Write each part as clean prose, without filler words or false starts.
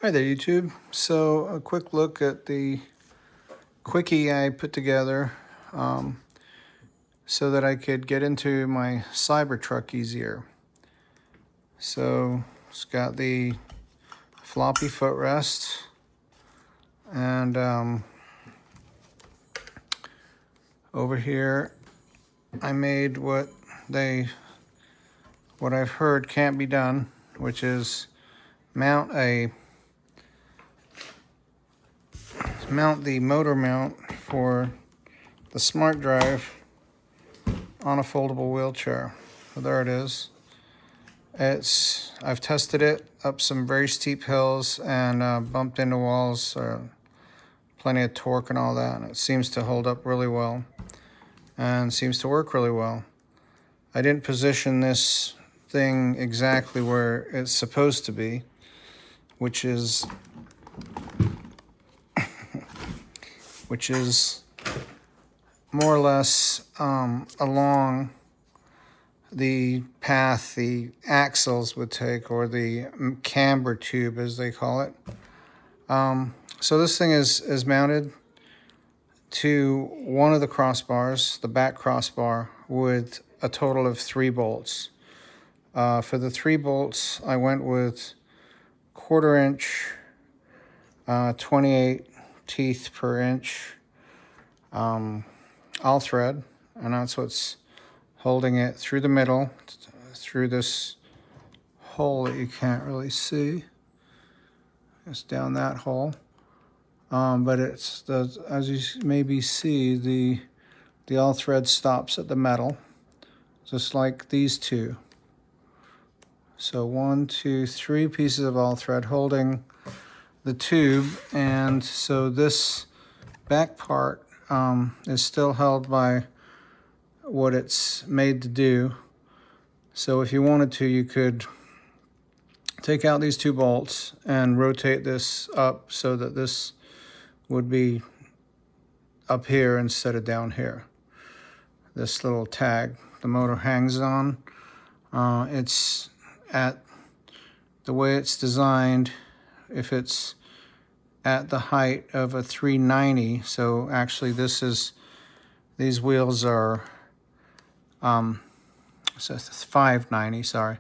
Hi there, YouTube. So a quick look at the Quickie I put together so that I could get into my Cybertruck easier. So it's got the floppy footrest, and over here I made what I've heard can't be done, which is mount the motor mount for the SmartDrive on a foldable wheelchair. So there it is. I've tested it up some very steep hills and bumped into walls, plenty of torque and all that, and it seems to hold up really well and seems to work really well. I didn't position this thing exactly where it's supposed to be, which is more or less along the path the axles would take, or the camber tube as they call it. So this thing is mounted to one of the crossbars, the back crossbar, with a total of 3 bolts. For the 3 bolts, I went with 1/4 inch, 28 teeth per inch all thread, and that's what's holding it through the middle, through this hole that you can't really see. It's down that hole. But as you maybe see, the all thread stops at the metal, just like these two. So 1, 2, 3 pieces of all thread holding the tube, and so this back part is still held by what it's made to do. So if you wanted to, you could take out these 2 bolts and rotate this up so that this would be up here instead of down here. This little tag the motor hangs on, it's at the way it's designed. If it's at the height of a 390, so actually these wheels are so 590, sorry.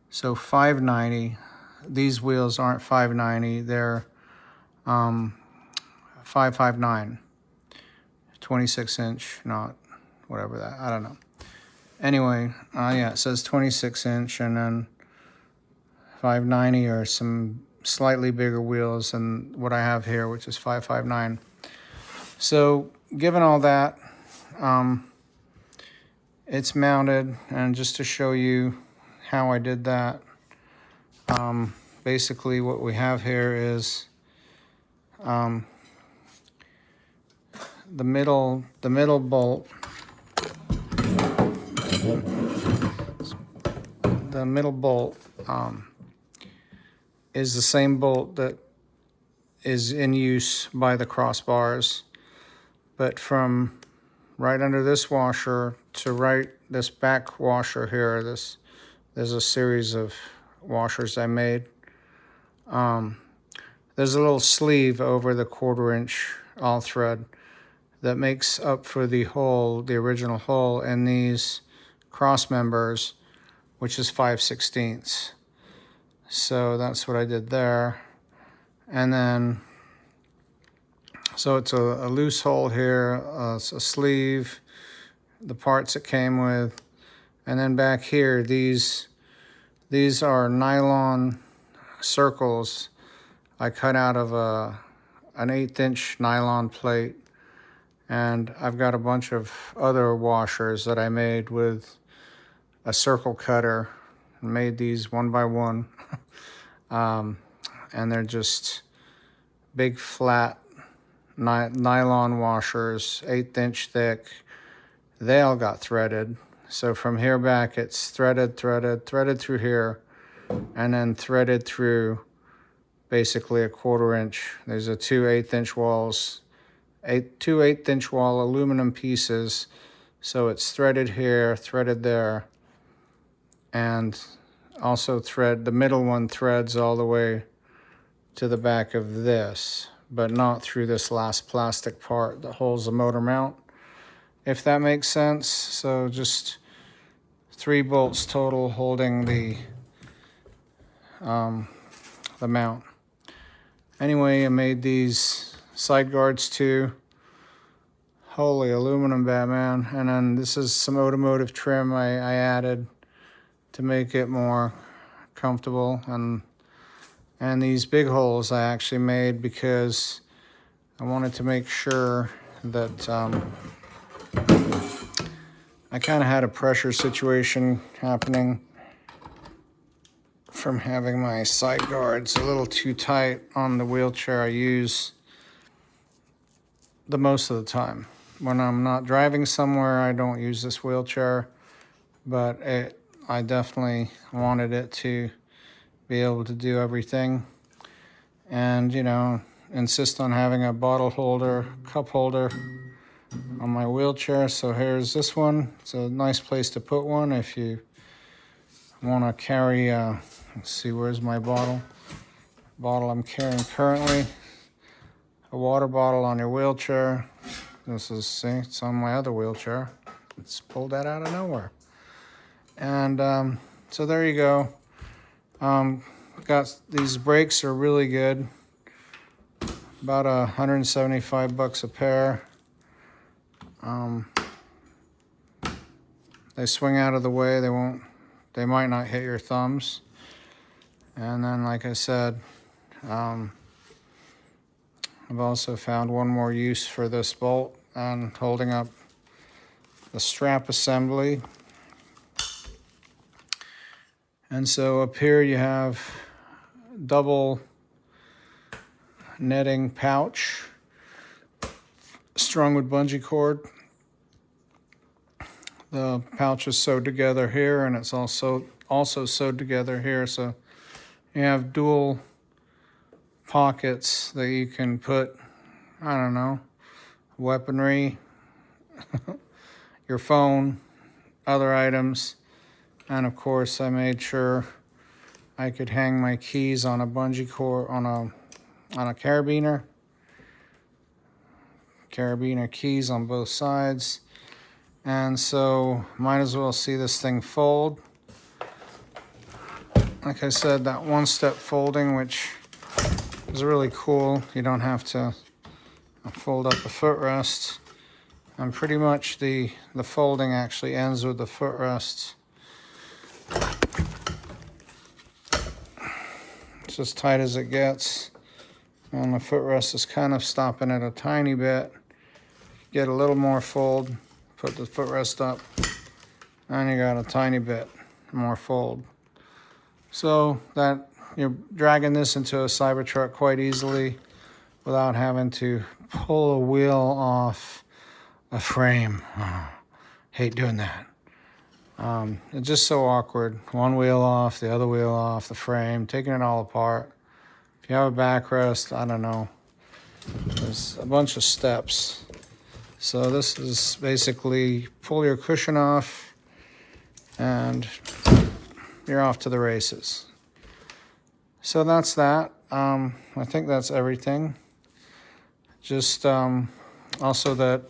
So 590, these wheels aren't 590, they're 559, 26 inch, not whatever that, I don't know. Anyway, yeah, it says 26 inch, and then 590 are some slightly bigger wheels than what I have here, which is 559. So given all that, it's mounted, and just to show you how I did that, basically what we have here is the middle bolt. The middle bolt is the same bolt that is in use by the crossbars, but from right under this washer to right this back washer here, there's a series of washers I made. There's a little sleeve over the 1/4 inch all thread that makes up for the hole, the original hole in these cross members, which is 5/16. So that's what I did there. And then, so it's a loose hole here, it's a sleeve, the parts it came with, and then back here, these are nylon circles I cut out of an 1/8 inch nylon plate, and I've got a bunch of other washers that I made with a circle cutter, and made these one by one. And they're just big flat nylon washers, 1/8 inch thick. They all got threaded. So from here back, it's threaded through here, and then threaded through basically a 1/4 inch. There's a 2 1/8 inch walls, 2 1/8 inch wall aluminum pieces. So it's threaded here, threaded there, and also the middle one threads all the way to the back of this, but not through this last plastic part that holds the motor mount, if that makes sense. So just 3 bolts total holding the mount. Anyway, I made these side guards too. Holy aluminum, Batman. And then this is some automotive trim I added to make it more comfortable. And these big holes I actually made because I wanted to make sure that I kind of had a pressure situation happening from having my side guards a little too tight on the wheelchair I use the most of the time. When I'm not driving somewhere, I don't use this wheelchair, but I definitely wanted it to be able to do everything. And, you know, insist on having a bottle holder, cup holder on my wheelchair. So here's this one. It's a nice place to put one if you want to carry, let's see, where's my bottle I'm carrying currently. A water bottle on your wheelchair. This is, see, it's on my other wheelchair. Let's pull that out of nowhere. And so there you go. Got these brakes are really good. About $175 a pair. They swing out of the way. They might not hit your thumbs. And then, like I said, I've also found one more use for this bolt and holding up the strap assembly. And so up here you have double netting pouch strung with bungee cord. The pouch is sewed together here, and it's also sewed together here. So you have dual pockets that you can put, I don't know, weaponry, your phone, other items. And of course I made sure I could hang my keys on a bungee cord, on a carabiner keys on both sides. And so might as well see this thing fold. Like I said, that one-step folding, which is really cool. You don't have to fold up the footrest. And pretty much the folding actually ends with the footrest. It's as tight as it gets. And the footrest is kind of stopping it a tiny bit. Get a little more fold, put the footrest up, and you got a tiny bit more fold. So that you're dragging this into a Cybertruck quite easily without having to pull a wheel off a frame. Oh, hate doing that. It's just so awkward. One wheel off, the other wheel off, the frame, taking it all apart. If you have a backrest, I don't know. There's a bunch of steps. So this is basically pull your cushion off and you're off to the races. So that's that. I think that's everything. Just also that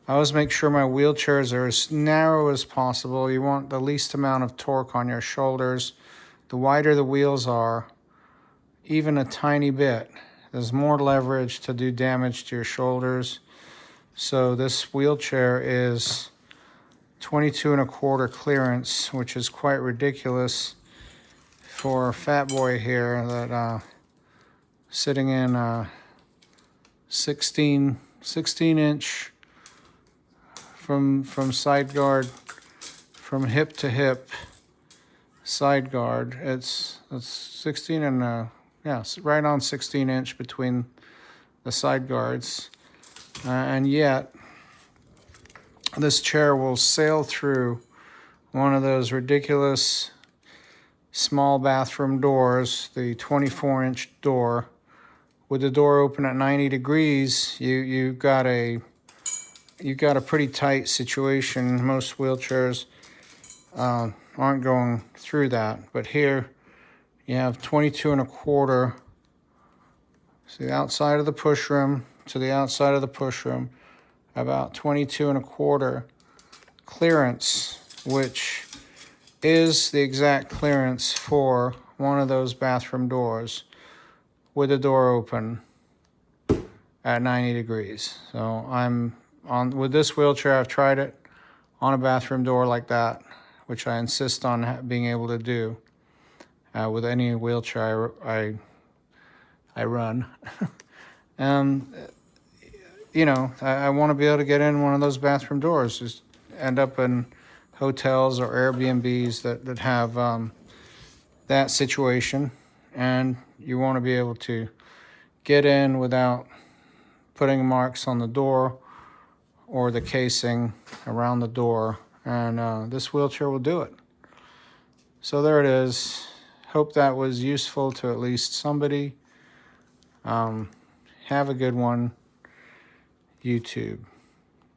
I always make sure my wheelchairs are as narrow as possible. You want the least amount of torque on your shoulders. The wider the wheels are, even a tiny bit, there's more leverage to do damage to your shoulders. So this wheelchair is 22¼ clearance, which is quite ridiculous for a fat boy here that sitting in a 16 inch from side guard, from hip to hip side guard. It's 16 and right on 16 inch between the side guards. And yet, this chair will sail through one of those ridiculous small bathroom doors, the 24-inch door. With the door open at 90 degrees, you've got a pretty tight situation. Most wheelchairs aren't going through that, but here you have 22¼ So the outside of the pushroom to the outside of the pushroom, about 22.25 clearance, which is the exact clearance for one of those bathroom doors with the door open at 90 degrees. So I'm on with this wheelchair. I've tried it on a bathroom door like that, which I insist on being able to do with any wheelchair I run. And you know, I want to be able to get in one of those bathroom doors. Just end up in hotels or Airbnbs that have that situation, and you want to be able to get in without putting marks on the door or the casing around the door, and this wheelchair will do it. So there it is. Hope that was useful to at least somebody. Have a good one, YouTube.